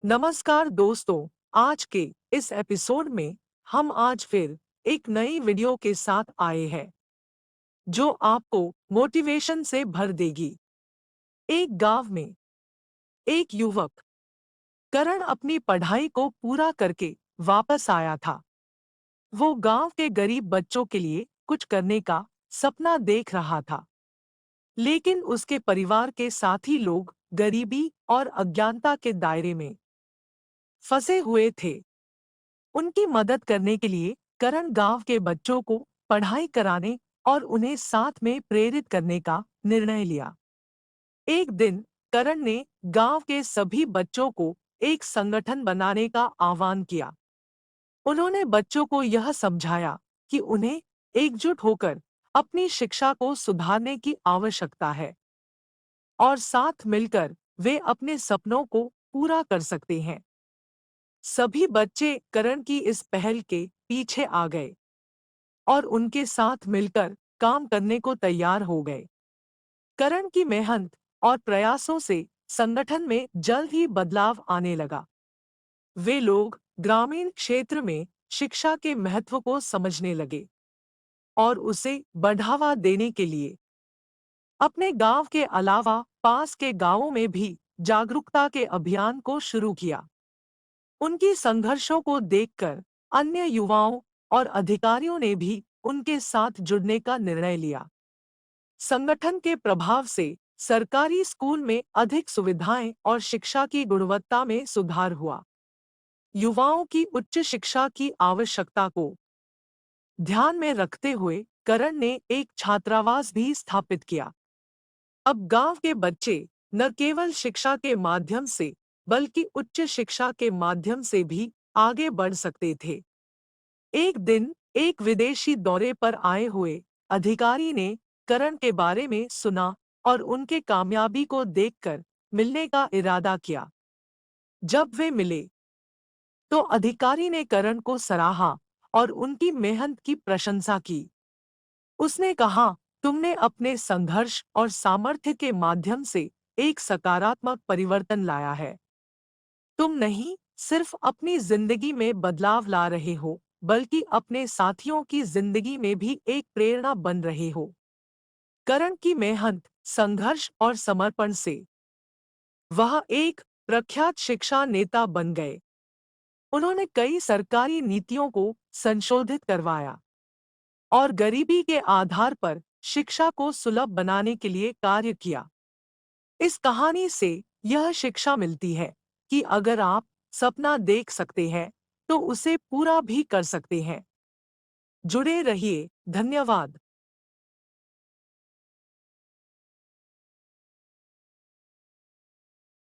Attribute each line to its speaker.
Speaker 1: नमस्कार दोस्तों, आज के इस एपिसोड में हम आज फिर एक नई वीडियो के साथ आए हैं जो आपको मोटिवेशन से भर देगी। एक गांव में एक युवक करण अपनी पढ़ाई को पूरा करके वापस आया था। वो गांव के गरीब बच्चों के लिए कुछ करने का सपना देख रहा था, लेकिन उसके परिवार के साथी लोग गरीबी और अज्ञानता के दायरे में फंसे हुए थे। उनकी मदद करने के लिए करण गांव के बच्चों को पढ़ाई कराने और उन्हें साथ में प्रेरित करने का निर्णय लिया। एक दिन करण ने गांव के सभी बच्चों को एक संगठन बनाने का आह्वान किया। उन्होंने बच्चों को यह समझाया कि उन्हें एकजुट होकर अपनी शिक्षा को सुधारने की आवश्यकता है और साथ मिलकर वे अपने सपनों को पूरा कर सकते हैं। सभी बच्चे करण की इस पहल के पीछे आ गए और उनके साथ मिलकर काम करने को तैयार हो गए। करण की मेहनत और प्रयासों से संगठन में जल्द ही बदलाव आने लगा। वे लोग ग्रामीण क्षेत्र में शिक्षा के महत्व को समझने लगे और उसे बढ़ावा देने के लिए अपने गांव के अलावा पास के गांवों में भी जागरूकता के अभियान को शुरू किया। उनकी संघर्षों को देखकर अन्य युवाओं और अधिकारियों ने भी उनके साथ जुड़ने का निर्णय लिया। संगठन के प्रभाव से सरकारी स्कूल में अधिक सुविधाएं और शिक्षा की गुणवत्ता में सुधार हुआ। युवाओं की उच्च शिक्षा की आवश्यकता को ध्यान में रखते हुए करण ने एक छात्रावास भी स्थापित किया। अब गांव के बच्चे न केवल शिक्षा के माध्यम से बल्कि उच्च शिक्षा के माध्यम से भी आगे बढ़ सकते थे। एक दिन एक विदेशी दौरे पर आए हुए अधिकारी ने करण के बारे में सुना और उनके कामयाबी को देखकर मिलने का इरादा किया। जब वे मिले तो अधिकारी ने करण को सराहा और उनकी मेहनत की प्रशंसा की। उसने कहा, तुमने अपने संघर्ष और सामर्थ्य के माध्यम से एक सकारात्मक परिवर्तन लाया है। तुम नहीं सिर्फ अपनी जिंदगी में बदलाव ला रहे हो, बल्कि अपने साथियों की जिंदगी में भी एक प्रेरणा बन रहे हो। करण की मेहनत, संघर्ष और समर्पण से वह एक प्रख्यात शिक्षा नेता बन गए। उन्होंने कई सरकारी नीतियों को संशोधित करवाया और गरीबी के आधार पर शिक्षा को सुलभ बनाने के लिए कार्य किया। इस कहानी से यह शिक्षा मिलती है कि अगर आप सपना देख सकते हैं तो उसे पूरा भी कर सकते हैं। जुड़े रहिए। धन्यवाद।